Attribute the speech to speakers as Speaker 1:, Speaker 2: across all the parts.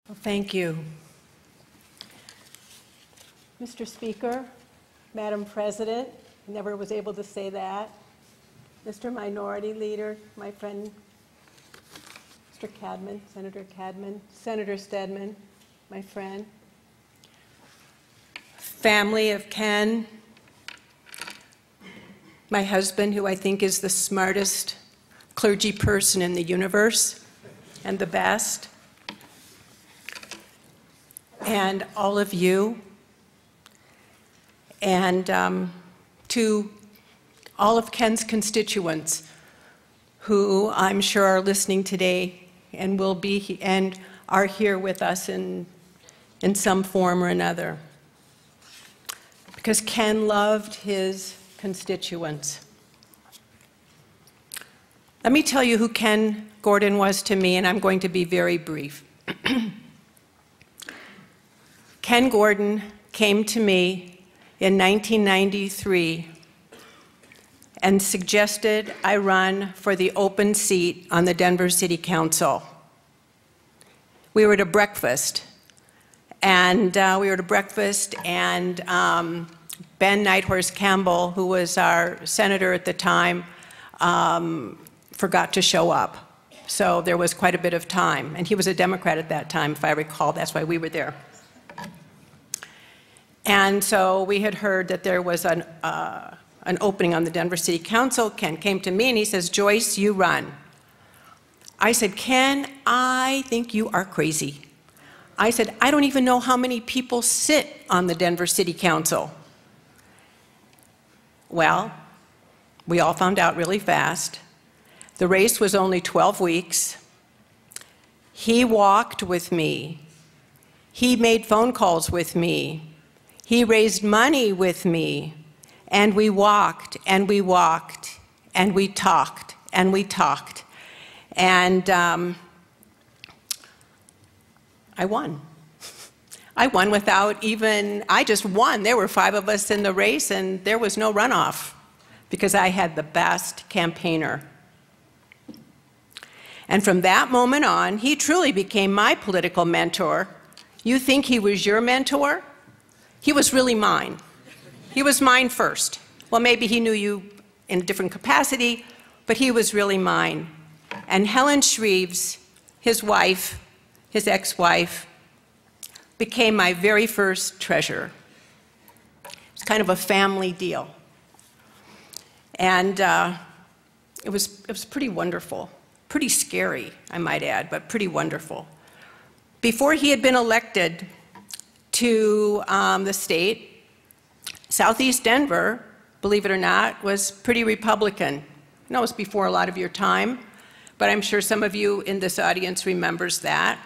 Speaker 1: Well, thank you. Mr. Speaker, Madam President, never was able to say that. Mr. Minority Leader, my friend, Mr. Cadman, Senator Stedman, my friend. Family of Ken, my husband, who I think is the smartest clergy person in the universe and the best. And all of you, and to all of Ken's constituents who I'm sure are listening today and will be and are here with us in some form or another. Because Ken loved his constituents. Let me tell you who Ken Gordon was to me, and I'm going to be very brief. Ken Gordon came to me in 1993 and suggested I run for the open seat on the Denver City Council. We were at a breakfast, and Ben Nighthorse Campbell, who was our senator at the time, forgot to show up. So there was quite a bit of time, and he was a Democrat at that time, if I recall. That's why we were there. And so we had heard that there was an opening on the Denver City Council. Ken came to me and he says, "Joyce, you run." I said, "Ken, I think you are crazy." I said, "I don't even know how many people sit on the Denver City Council." Well, we all found out really fast. The race was only 12 weeks. He walked with me. He made phone calls with me. He raised money with me, and we walked, and we walked, and we talked, and we talked. And I won. I won without even, I just won. There were 5 of us in the race, and there was no runoff because I had the best campaigner. And from that moment on, he truly became my political mentor. You think he was your mentor? He was really mine. He was mine first. Well, maybe he knew you in a different capacity, but he was really mine. And Helen Shreves, his wife, his ex-wife, became my very first treasurer. It's kind of a family deal. And it was pretty wonderful. Pretty scary, I might add, but pretty wonderful. Before he had been elected to the state, Southeast Denver, believe it or not, was pretty Republican. I know it was before a lot of your time, but I'm sure some of you in this audience remembers that.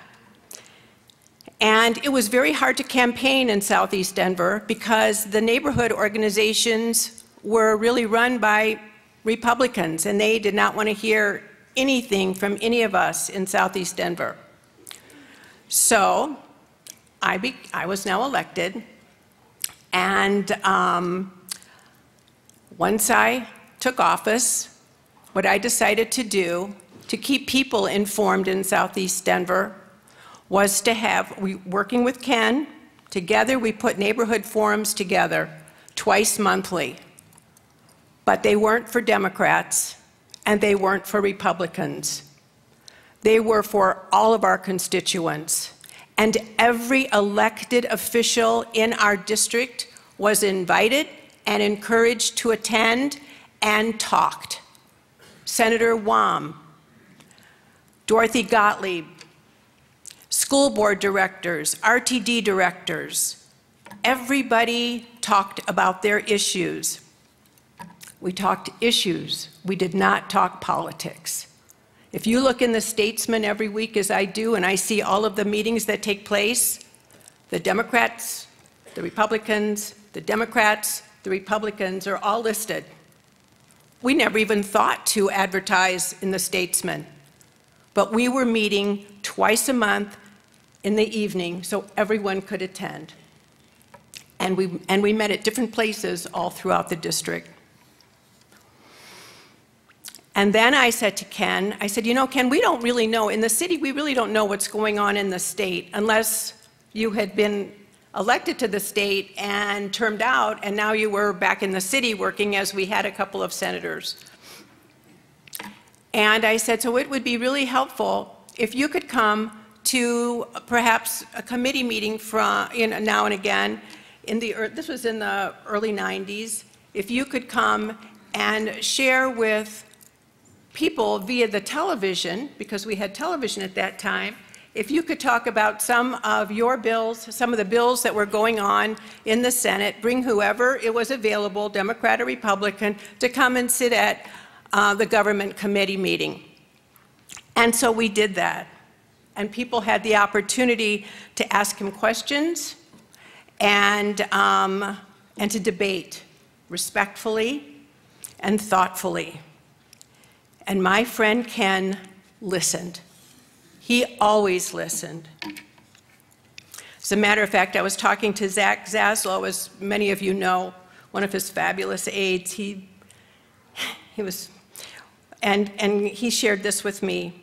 Speaker 1: And it was very hard to campaign in Southeast Denver because the neighborhood organizations were really run by Republicans, and they did not want to hear anything from any of us in Southeast Denver. So I was now elected, and once I took office, what I decided to do to keep people informed in Southeast Denver was to have, working with Ken, together we put neighborhood forums together twice monthly. But they weren't for Democrats, and they weren't for Republicans. They were for all of our constituents. And every elected official in our district was invited and encouraged to attend and talked. Senator Wham, Dorothy Gottlieb, school board directors, RTD directors, everybody talked about their issues. We talked issues. We did not talk politics. If you look in the Statesman every week, as I do, and I see all of the meetings that take place, the Democrats, the Republicans, the Democrats, the Republicans are all listed. We never even thought to advertise in the Statesman, but we were meeting twice a month in the evening so everyone could attend. And we met at different places all throughout the district. And then I said to Ken, I said, you know, Ken, we don't really know. In the city, we really don't know what's going on in the state unless you had been elected to the state and termed out, and now you were back in the city working as we had a couple of senators. And I said, so it would be really helpful if you could come to perhaps a committee meeting from, now and again. This was in the early 90s. If you could come and share with people via the television, because we had television at that time, if you could talk about some of your bills, some of the bills that were going on in the Senate, bring whoever it was available, Democrat or Republican, to come and sit at the government committee meeting. And so we did that. And people had the opportunity to ask him questions and to debate respectfully and thoughtfully. And my friend Ken listened. He always listened. As a matter of fact, I was talking to Zach Zaslow, as many of you know, one of his fabulous aides. He shared this with me.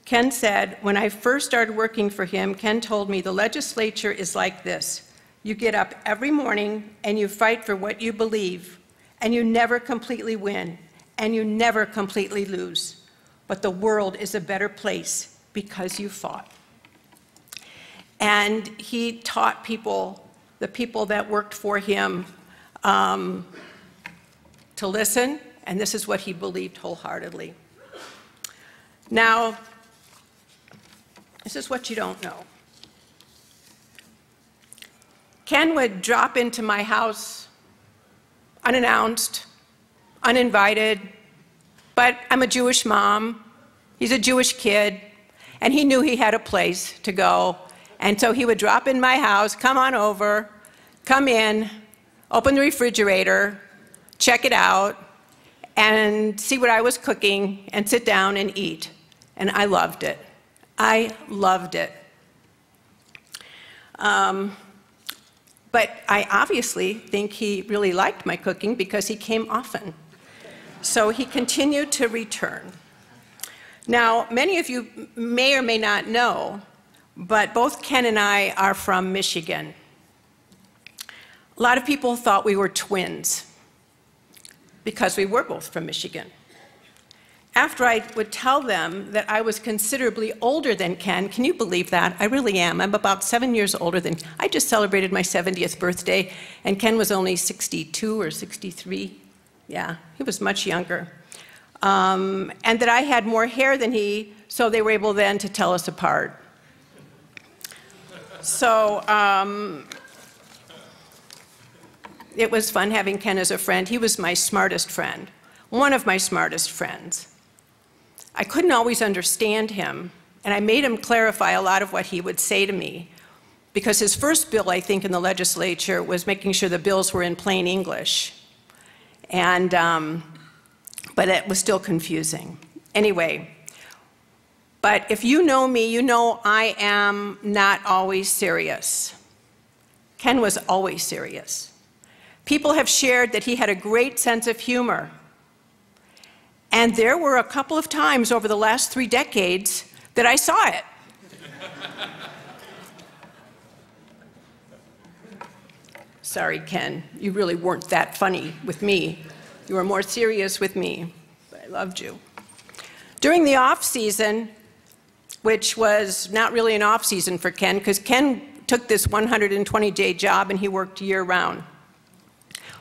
Speaker 1: Ken said, when I first started working for him, Ken told me the legislature is like this. You get up every morning and you fight for what you believe, and you never completely win, and you never completely lose. But the world is a better place because you fought. And he taught people, the people that worked for him, to listen, and this is what he believed wholeheartedly. Now, this is what you don't know. Ken would drop into my house unannounced, uninvited, but I'm a Jewish mom, he's a Jewish kid, and he knew he had a place to go. And so he would drop in my house, come on over, come in, open the refrigerator, check it out, and see what I was cooking, and sit down and eat. And I loved it. I loved it. But I obviously think he really liked my cooking because he came often. So he continued to return. Now, many of you may or may not know, but both Ken and I are from Michigan. A lot of people thought we were twins because we were both from Michigan. After I would tell them that I was considerably older than Ken, can you believe that? I really am. I'm about 7 years older than, I just celebrated my 70th birthday, and Ken was only 62 or 63. Yeah, he was much younger. And that I had more hair than he, so they were able then to tell us apart. So it was fun having Ken as a friend. He was my smartest friend, one of my smartest friends. I couldn't always understand him, and I made him clarify a lot of what he would say to me, because his first bill, I think, in the legislature was making sure the bills were in plain English. And, but it was still confusing. Anyway, but if you know me, you know I am not always serious. Ken was always serious. People have shared that he had a great sense of humor. And there were a couple of times over the last 3 decades that I saw it. Sorry, Ken, you really weren't that funny with me. You were more serious with me, but I loved you. During the off season, which was not really an off season for Ken, because Ken took this 120-day job and he worked year-round.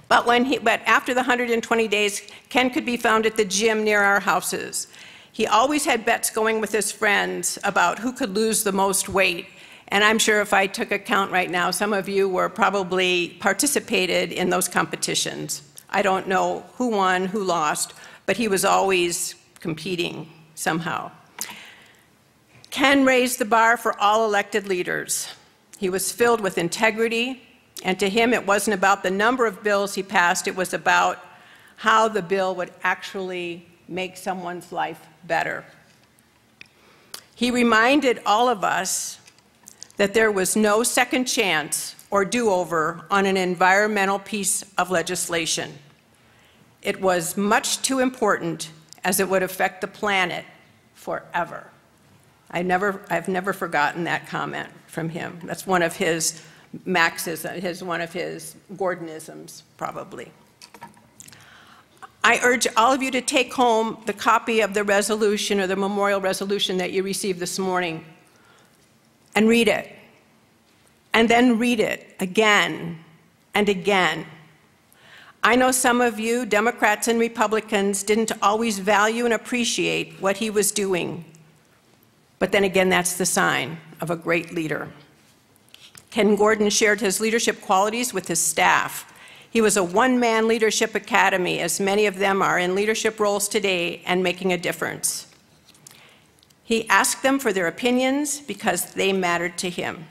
Speaker 1: But after the 120 days, Ken could be found at the gym near our houses. He always had bets going with his friends about who could lose the most weight. And I'm sure if I took a count right now, some of you were probably participated in those competitions. I don't know who won, who lost, but he was always competing somehow. Ken raised the bar for all elected leaders. He was filled with integrity. And to him, it wasn't about the number of bills he passed, it was about how the bill would actually make someone's life better. He reminded all of us that there was no second chance or do-over on an environmental piece of legislation. It was much too important as it would affect the planet forever. I've never forgotten that comment from him. That's one of his Max's, one of his Gordonisms, probably. I urge all of you to take home the copy of the resolution or the memorial resolution that you received this morning and read it. And then read it again and again. I know some of you, Democrats and Republicans, didn't always value and appreciate what he was doing. But then again, that's the sign of a great leader. Ken Gordon shared his leadership qualities with his staff. He was a one-man leadership academy, as many of them are in leadership roles today and making a difference. He asked them for their opinions because they mattered to him.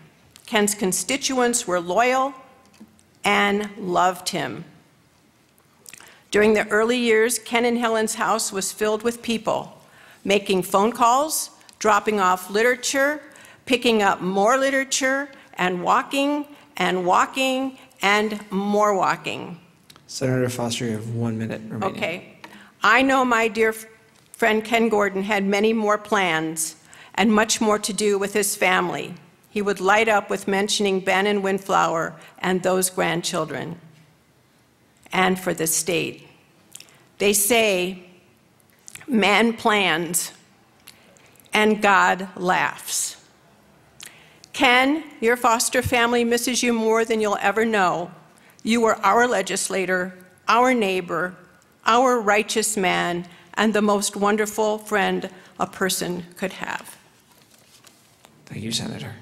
Speaker 1: Ken's constituents were loyal and loved him. During the early years, Ken and Helen's house was filled with people, making phone calls, dropping off literature, picking up more literature, and walking and walking and more walking.
Speaker 2: Senator Foster, you have 1 minute remaining.
Speaker 1: Okay. I know my dear friend Ken Gordon had many more plans and much more to do with his family. He would light up with mentioning Ben and Windflower and those grandchildren, and for the state. They say, man plans and God laughs. Ken, your Foster family misses you more than you'll ever know. You were our legislator, our neighbor, our righteous man, and the most wonderful friend a person could have.
Speaker 2: Thank you, Senator.